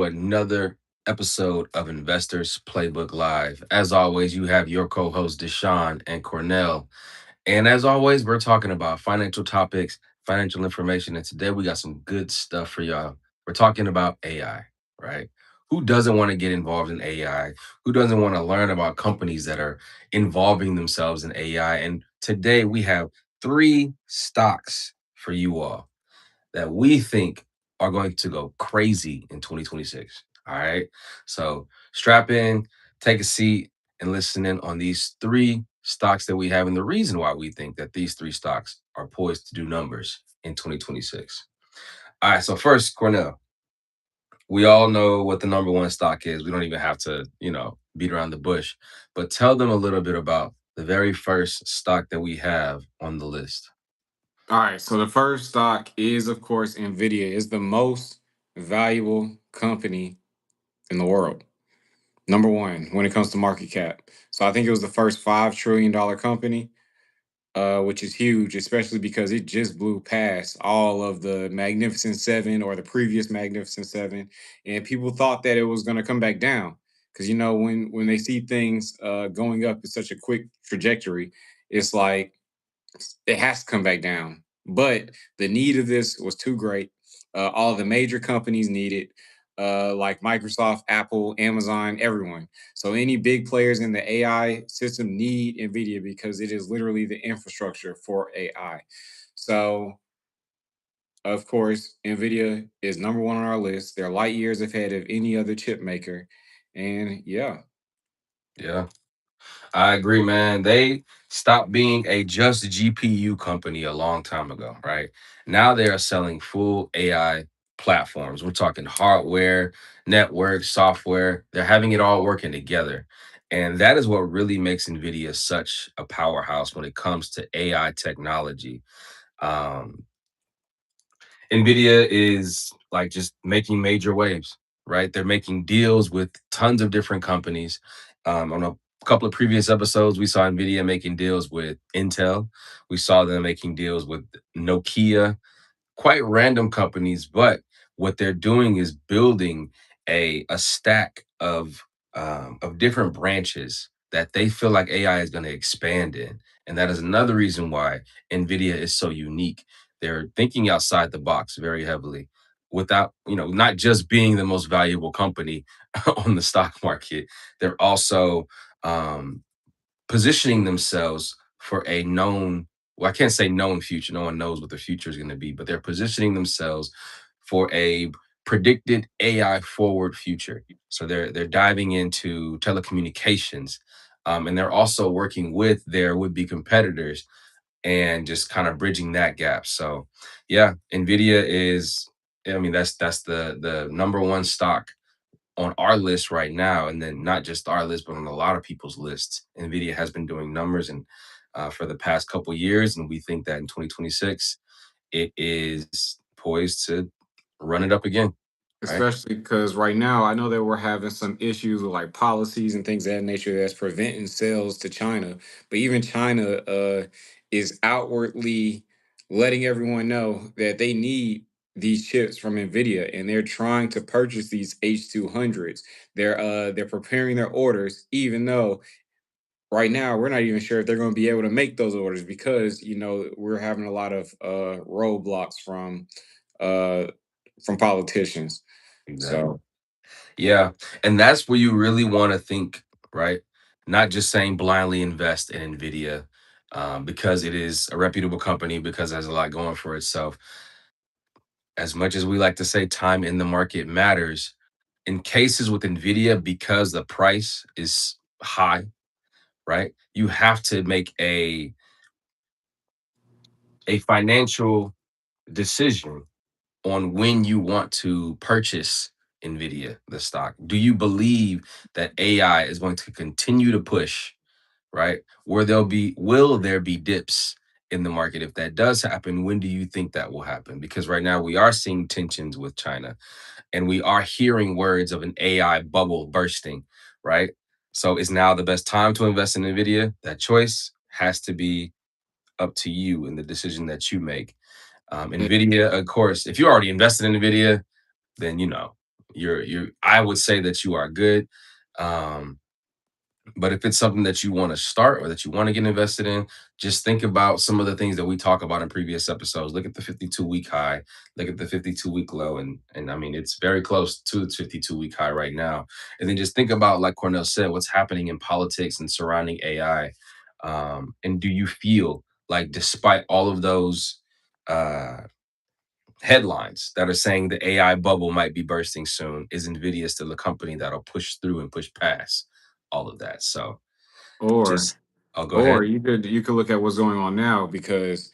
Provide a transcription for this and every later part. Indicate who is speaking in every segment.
Speaker 1: Another episode of Investors Playbook Live. As always, you have your co-hosts Deshaun and Cornell. And as always, we're talking about financial topics, financial information. And today we got some good stuff for y'all. We're talking about AI, right? Who doesn't want to get involved in AI? Who doesn't want to learn about companies that are involving themselves in AI? And today we have three stocks for you all that we think are going to go crazy in 2026. All right. So strap in, take a seat, and listen in on these three stocks that we have and the reason why we think that these three stocks are poised to do numbers in 2026. All right. So, first, Cornell, we all know what the number one stock is. We don't even have to, beat around the bush, but tell them a little bit about the very first stock that we have on the list.
Speaker 2: All right, so the first stock is, of course, NVIDIA. It's the most valuable company in the world. Number one when it comes to market cap. So I think it was the first $5 trillion company, which is huge, especially because it just blew past all of the Magnificent Seven or the previous Magnificent Seven, and people thought that it was going to come back down because when they see things going up in such a quick trajectory, it's like it has to come back down. But the need of this was too great. All of the major companies need it, like Microsoft, Apple, Amazon, everyone. So any big players in the AI system need NVIDIA because it is literally the infrastructure for AI. So of course, NVIDIA is number one on our list. They're light years ahead of any other chip maker. And yeah.
Speaker 1: Yeah. I agree, man. They stopped being a just GPU company a long time ago, right? Now they are selling full AI platforms. We're talking hardware, network, software. They're having it all working together. And that is what really makes NVIDIA such a powerhouse when it comes to AI technology. Um, NVIDIA is like just making major waves, right? They're making deals with tons of different companies. On a couple of previous episodes, we saw NVIDIA making deals with Intel. We saw them making deals with Nokia, quite random companies, but what they're doing is building a stack of different branches that they feel like AI is going to expand in, and that is another reason why NVIDIA is so unique. They're thinking outside the box very heavily, without not just being the most valuable company on the stock market. They're also um, positioning themselves for a known, well, I can't say known future. No one knows what the future is going to be, but they're positioning themselves for a predicted AI forward future. So they're diving into telecommunications, and they're also working with their would-be competitors and just kind of bridging that gap. So, yeah, Nvidia is. I mean, that's the number one stock on our list right now, and then not just our list, but on a lot of people's lists. Nvidia has been doing numbers and for the past couple years, and we think that in 2026 it is poised to run it up again. Right?
Speaker 2: Especially because right now I know that we're having some issues with like policies and things of that nature that's preventing sales to China. But even China is outwardly letting everyone know that they need these chips from Nvidia and they're trying to purchase these H200s. They're preparing their orders, even though right now we're not even sure if they're going to be able to make those orders because we're having a lot of roadblocks uh from politicians.
Speaker 1: Exactly.
Speaker 2: So
Speaker 1: Yeah, and that's where you really want to think, right? Not just saying blindly invest in Nvidia because it is a reputable company, because it has a lot going for itself. As much as we like to say time in the market matters, in cases with Nvidia, because the price is high, right? You have to make a financial decision on when you want to purchase Nvidia, the stock. Do you believe that AI is going to continue to push, right? Where will there be dips in the market? If that does happen, when do you think that will happen? Because right now we are seeing tensions with China, and we are hearing words of an AI bubble bursting, right? So is now the best time to invest in Nvidia? That choice has to be up to you in the decision that you make.
Speaker 2: eh,
Speaker 1: Nvidia, of course, if you already invested in Nvidia, then I would say that you are good. Um, but if it's something that you want to start or that you want to get invested in, just think about some of the things that we talk about in previous episodes. Look at the 52-week high, look at the 52-week low, and I mean it's very close to its 52-week high right now. And then just think about, like Cornell said, what's happening in politics and surrounding AI. And do you feel like, despite all of those uh, headlines that are saying the AI bubble might be bursting soon, is NVIDIA still a company that'll push through and push past all of that? So
Speaker 2: Or
Speaker 1: just I'll go
Speaker 2: or
Speaker 1: ahead.
Speaker 2: you could look at what's going on now because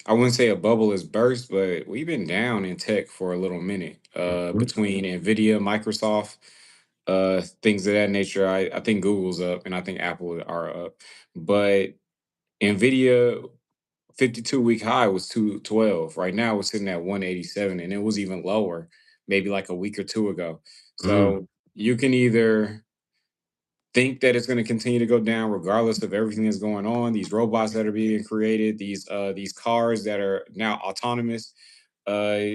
Speaker 2: I wouldn't say a bubble is burst, but we've been down in tech for a little minute.
Speaker 1: Mhm.
Speaker 2: Between NVIDIA, Microsoft, things of that nature. I think Google's up and I think Apple are up. But NVIDIA 52-week high was 212. Right now it's sitting at 187 and it was even lower maybe like a week or two ago.
Speaker 1: Mm,
Speaker 2: So you can either think that it's going to continue to go down regardless of everything that's going on, these robots that are being created, these cars that are now autonomous, uh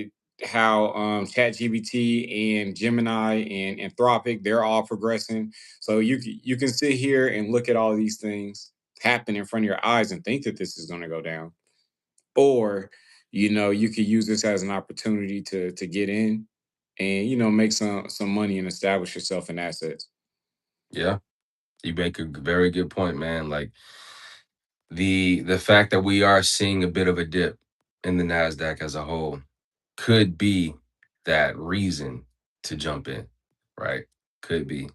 Speaker 2: how ChatGPT and Gemini and Anthropic, they're all progressing. So you can sit here and look at all these things happen in front of your eyes and think that this is going to go down, or you could use this as an opportunity to get in and make some money and establish yourself in assets.
Speaker 1: yeah, you make a very good point, man. Like the fact that we are seeing a bit of a dip in the Nasdaq as a whole could be that reason to jump in, right? Could be,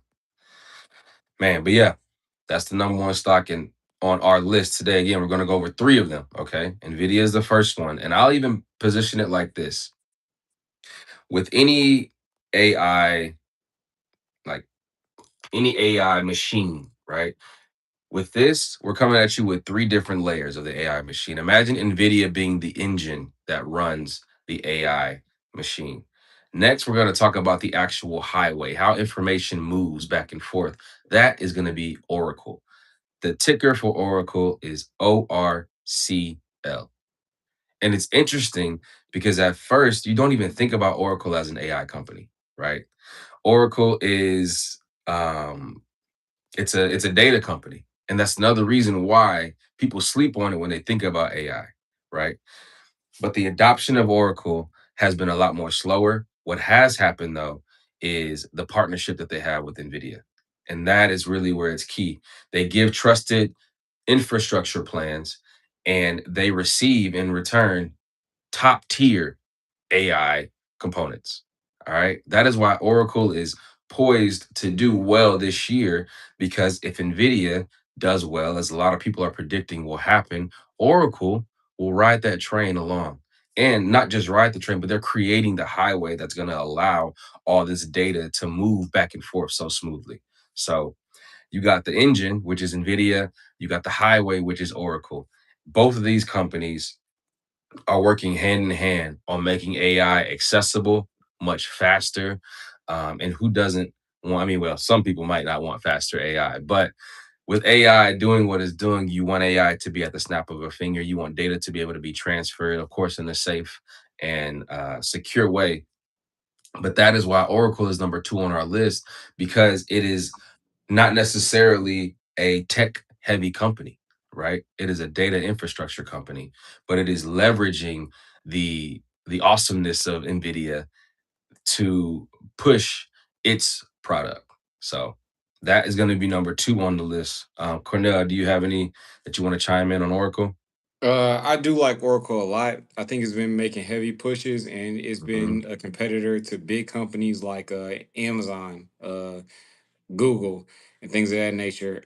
Speaker 1: man. But yeah, that's the number one stock in on our list today. Again, we're going to go over three of them. Okay, Nvidia is the first one, and I'll even position it like this: with any AI, like any AI machine, right? With this, we're coming at you with three different layers of the AI machine. Imagine NVIDIA being the engine that runs the AI machine. Next, we're going to talk about the actual highway, how information moves back and forth. That is going to be Oracle. The ticker for Oracle is ORCL. And it's interesting because at first, you don't even think about Oracle as an AI company, right? Oracle is it's a data company, and that's another reason why people sleep on it when they think about AI, right? But the adoption of Oracle has been a lot more slower. What has happened though is the partnership that they have with NVIDIA. And that is really where it's key. They give trusted infrastructure plans, and they receive in return top tier AI components. All right. That is why Oracle is poised to do well this year, because if NVIDIA does well, as a lot of people are predicting will happen, Oracle will ride that train along. And not just ride the train, but they're creating the highway that's going to allow all this data to move back and forth so smoothly. So you got the engine, which is NVIDIA, you got the highway, which is Oracle. Both of these companies are working hand in hand on making AI accessible much faster. And who doesn't want, I mean, well, some people might not want faster AI, but with AI doing what it's doing, you want AI to be at the snap of a finger. You want data to be able to be transferred, of course, in a safe and secure way. But that is why Oracle is number two on our list, because it is not necessarily a tech heavy company, right? It is a data infrastructure company, but it is leveraging the awesomeness of NVIDIA to push its product. So that is going to be number two on the list. Cornell, do you have any that you want to chime in on Oracle?
Speaker 2: I do like Oracle a lot. I think it's been making heavy pushes and it's
Speaker 1: Hmm.
Speaker 2: been a competitor to big companies like Amazon, Google, and things of that nature.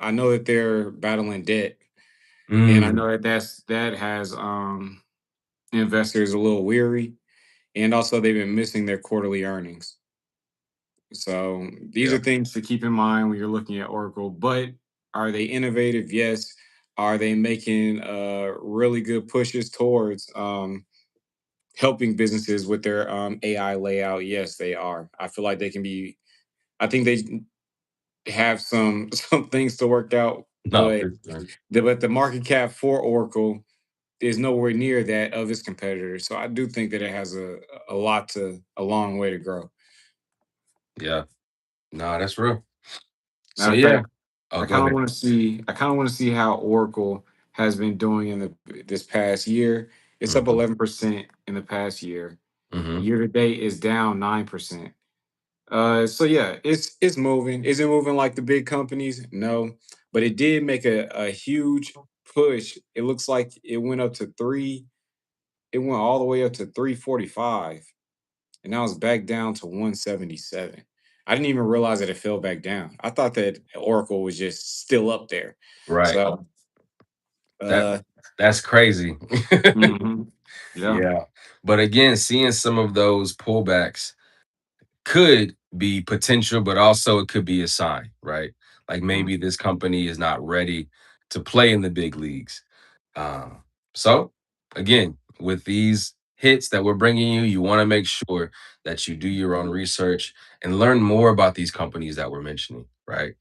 Speaker 2: I know that they're battling debt, and I
Speaker 1: Mm,
Speaker 2: know that has investors a little weary, and also they've been missing their quarterly earnings. So these
Speaker 1: yeah,
Speaker 2: are things to keep in mind when you're looking at Oracle. But are they innovative? Yes. Are they making really good pushes towards helping businesses with their AI layout? Yes, they are. I feel like they can be. I think they have some some things to work out,
Speaker 1: no,
Speaker 2: but
Speaker 1: for sure.
Speaker 2: the market cap for Oracle is nowhere near that of its competitors. So I do think that it has a long way to grow.
Speaker 1: Yeah. No, that's real. So
Speaker 2: Matter of
Speaker 1: yeah.
Speaker 2: fact,
Speaker 1: Oh, go ahead.
Speaker 2: I kind of want to see how Oracle has been doing in this past year. It's up
Speaker 1: Hmm.
Speaker 2: 11% in the past year.
Speaker 1: Hmm.
Speaker 2: Year to date is down 9%. So yeah, it's moving. Is it moving like the big companies? No, but it did make a huge push. It looks like it went up to three. It went all the way up to 345, and now it's back down to 177. I didn't even realize that it fell back down. I thought that Oracle was just still up there.
Speaker 1: Right.
Speaker 2: So,
Speaker 1: That
Speaker 2: uh,
Speaker 1: that's crazy.
Speaker 2: mhm. Yeah.
Speaker 1: Yeah. But again, seeing some of those pullbacks could be potential, but also it could be a sign, right? Like
Speaker 2: Mhm.
Speaker 1: maybe this company is not ready to play in the big leagues. Um, so again, with these hits that we're bringing you, you want to make sure that you do your own research and learn more about these companies that we're mentioning, right?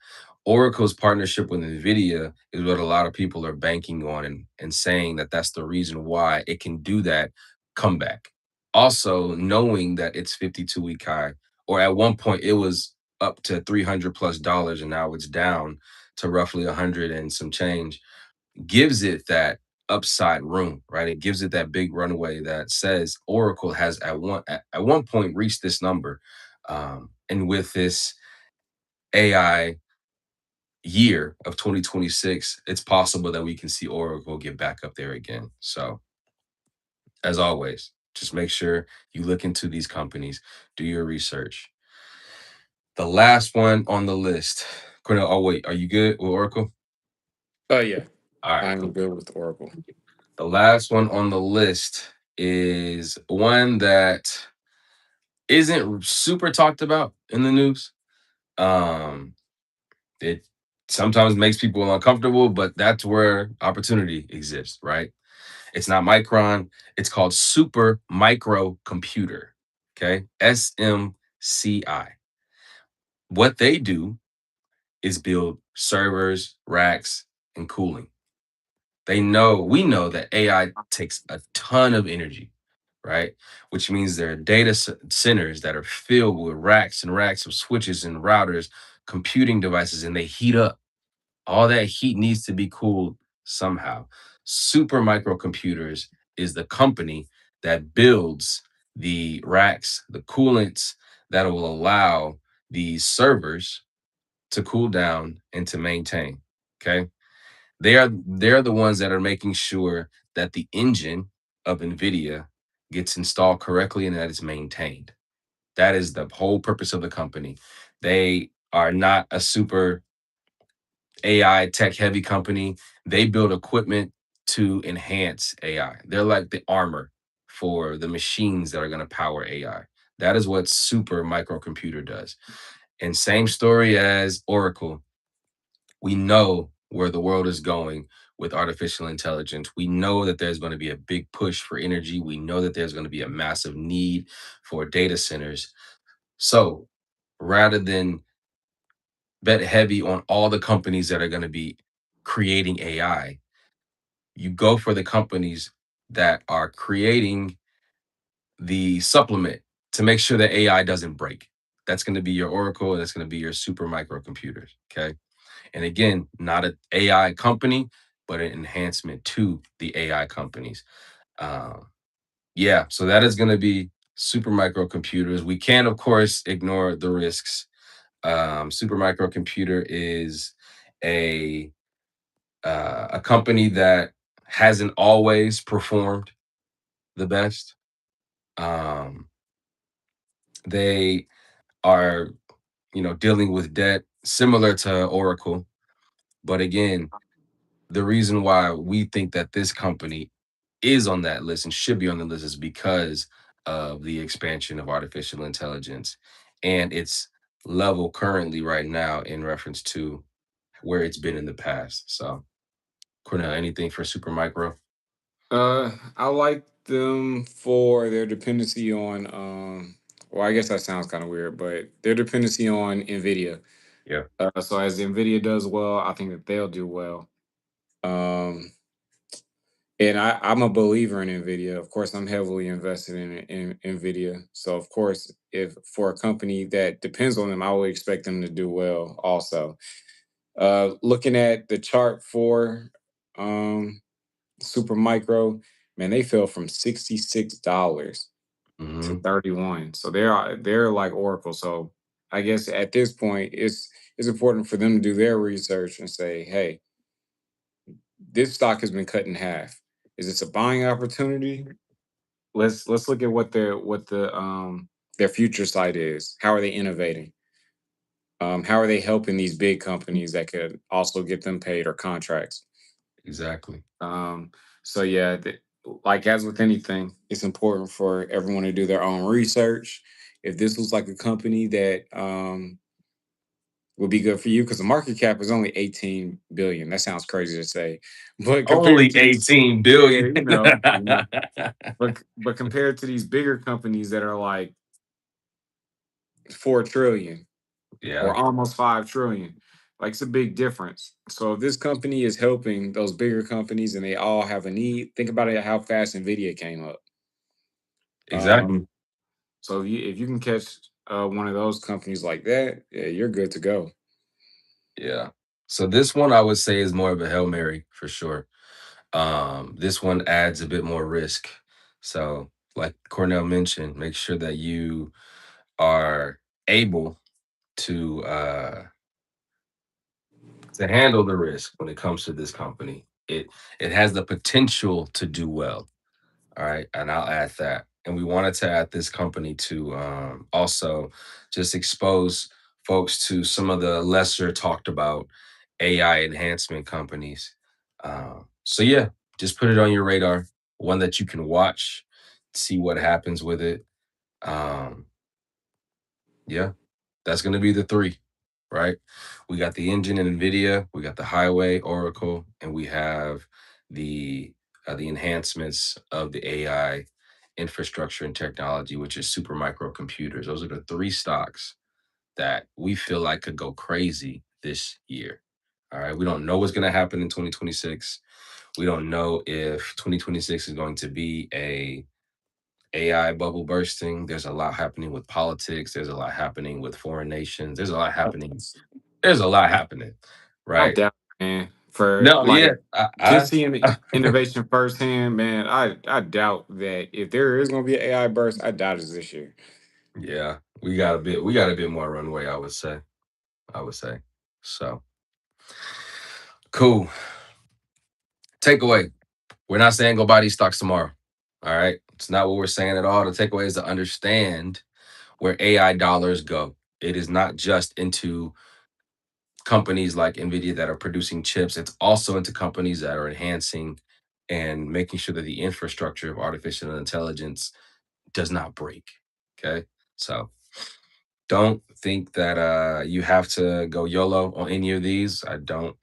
Speaker 1: Oracle's partnership with NVIDIA is what a lot of people are banking on and saying that that's the reason why it can do that comeback. Also, knowing that it's 52-week high, or at one point it was up to $300 plus, and now it's down to roughly 100 and some change, gives it that upside room, right? It gives it that big runway that says Oracle has at one point reached this number. And with this AI year of 2026, it's possible that we can see Oracle get back up there again. So, as always, just make sure you look into these companies, do your research. The last one on the list, Cornell. Oh, wait, are you good with Oracle?
Speaker 2: Oh yeah,
Speaker 1: All right,
Speaker 2: I'm
Speaker 1: cool.
Speaker 2: good with Oracle.
Speaker 1: The last one on the list is one that isn't super talked about in the news. Um, it sometimes makes people uncomfortable, but that's where opportunity exists, right? It's not Micron. It's called Super Micro Computer. Okay. SMCI. What they do is build servers, racks, and cooling. We know that AI takes a ton of energy, right? Which means there are centers that are filled with racks and racks of switches and routers, computing devices, and they heat up. All that heat needs to be cooled somehow. Super Microcomputers is the company that builds the racks, the coolants that will allow these servers to cool down and to maintain. Okay. They're the ones that are making sure that the engine of NVIDIA gets installed correctly and that it's maintained. That is the whole purpose of the company. They are not a super AI tech heavy company. They build equipment to enhance AI. They're like the armor for the machines that are going to power AI. That is what super microcomputer does. And same story as Oracle. We know where the world is going with artificial intelligence. We know that there's going to be a big push for energy. We know that there's going to be a massive need for data centers. So rather than bet heavy on all the companies that are going to be creating AI, you go for the companies that are creating the supplement to make sure that AI doesn't break. That's going to be your Oracle, and that's going to be your super microcomputers. Okay. And again, not an AI company, but an enhancement to the AI companies. Um, yeah, so that is going to be super microcomputers. We can, of course, ignore the risks. Super microcomputer is a a company that hasn't always performed the best. Um, they are, dealing with debt similar to Oracle, but again, the reason why we think that this company is on that list and should be on the list is because of the expansion of artificial intelligence and its level currently right now in reference to where it's been in the past. So, Cornell, anything for Supermicro?
Speaker 2: I like them for their dependency on well, I guess that sounds kind of weird, but their dependency on NVIDIA.
Speaker 1: Yeah.
Speaker 2: So as NVIDIA does well, I think that they'll do well. Um And I'm a believer in NVIDIA. Of course, I'm heavily invested in NVIDIA. So, of course, if for a company that depends on them, I would expect them to do well also. Looking at the chart for um, Super Micro, man, they fell from $66 to
Speaker 1: Hmm.
Speaker 2: 31. So they're like Oracle. So I guess at this point, it's important for them to do their research and say, hey, this stock has been cut in half. Is this a buying opportunity? Let's look at what their future site is. How are they innovating? How are they helping these big companies that could also get them paid or contracts?
Speaker 1: Exactly.
Speaker 2: Um, so yeah, like as with anything, it's important for everyone to do their own research. If this was like a company that would be good for you, because the market cap is only 18 billion. That sounds crazy to say, but compared
Speaker 1: Only
Speaker 2: to these,
Speaker 1: 18
Speaker 2: yeah,
Speaker 1: billion.
Speaker 2: but compared to these bigger companies that are like 4 trillion or
Speaker 1: Yeah,
Speaker 2: almost 5 trillion. Like it's a big difference. So if this company is helping those bigger companies and they all have a need, think about it how fast NVIDIA came up.
Speaker 1: exactly.
Speaker 2: So if you can catch one of those companies like that, yeah, you're good to go.
Speaker 1: Yeah. So this one I would say is more of a Hail Mary for sure. This one adds a bit more risk. So, like Cornell mentioned, make sure that you are able to handle the risk when it comes to this company. It has the potential to do well. All right, and I'll add that. And we wanted to add this company to also just expose folks to some of the lesser talked about AI enhancement companies. So yeah, just put it on your radar. One that you can watch, see what happens with it. Um, yeah, that's going to be the three, right? We got the engine in NVIDIA, we got the highway Oracle, and we have the enhancements of the AI infrastructure and technology, which is super microcomputers. Those are the three stocks that we feel like could go crazy this year. All right, we don't know what's going to happen in 2026. We don't know if 2026 is going to be a AI bubble bursting. There's a lot happening with politics. There's a lot happening with foreign nations. There's a lot happening. There's a lot happening,
Speaker 2: I
Speaker 1: right?
Speaker 2: doubt, man, for
Speaker 1: No, yeah,
Speaker 2: like just seeing innovation firsthand, man. I doubt that if there is going to be an AI burst, I doubt it's this year.
Speaker 1: yeah, we got a bit more runway. I would say. So cool. Takeaway: we're not saying go buy these stocks tomorrow. All right, it's not what we're saying at all. The takeaway is to understand where AI dollars go. It is not just into companies like NVIDIA that are producing chips, it's also into companies that are enhancing and making sure that the infrastructure of artificial intelligence does not break. Okay. So don't think that you have to go YOLO on any of these. I don't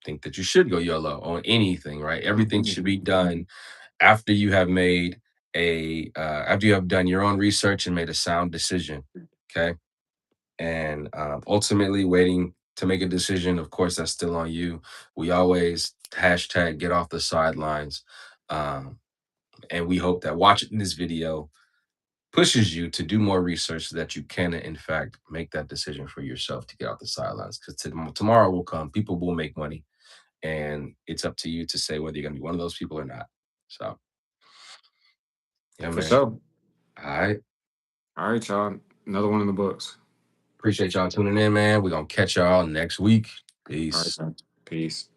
Speaker 1: think that you should go YOLO on anything, right? Everything should be done after you have made after you have done your own research and made a sound decision. Okay. And ultimately waiting to make a decision. Of course, that's still on you. We always hashtag get off the sidelines. Um, and we hope that watching this video pushes you to do more research so that you can, in fact, make that decision for yourself to get off the sidelines. Because tomorrow will come, people will make money, and it's up to you to say whether you're going to be one of those people or not. So, yeah,
Speaker 2: For
Speaker 1: man.
Speaker 2: sure.
Speaker 1: All right.
Speaker 2: All right, y'all. Another one in the books.
Speaker 1: Appreciate y'all tuning in, man. We're going to catch y'all next week.
Speaker 2: All right,
Speaker 1: Peace.
Speaker 2: man. Peace.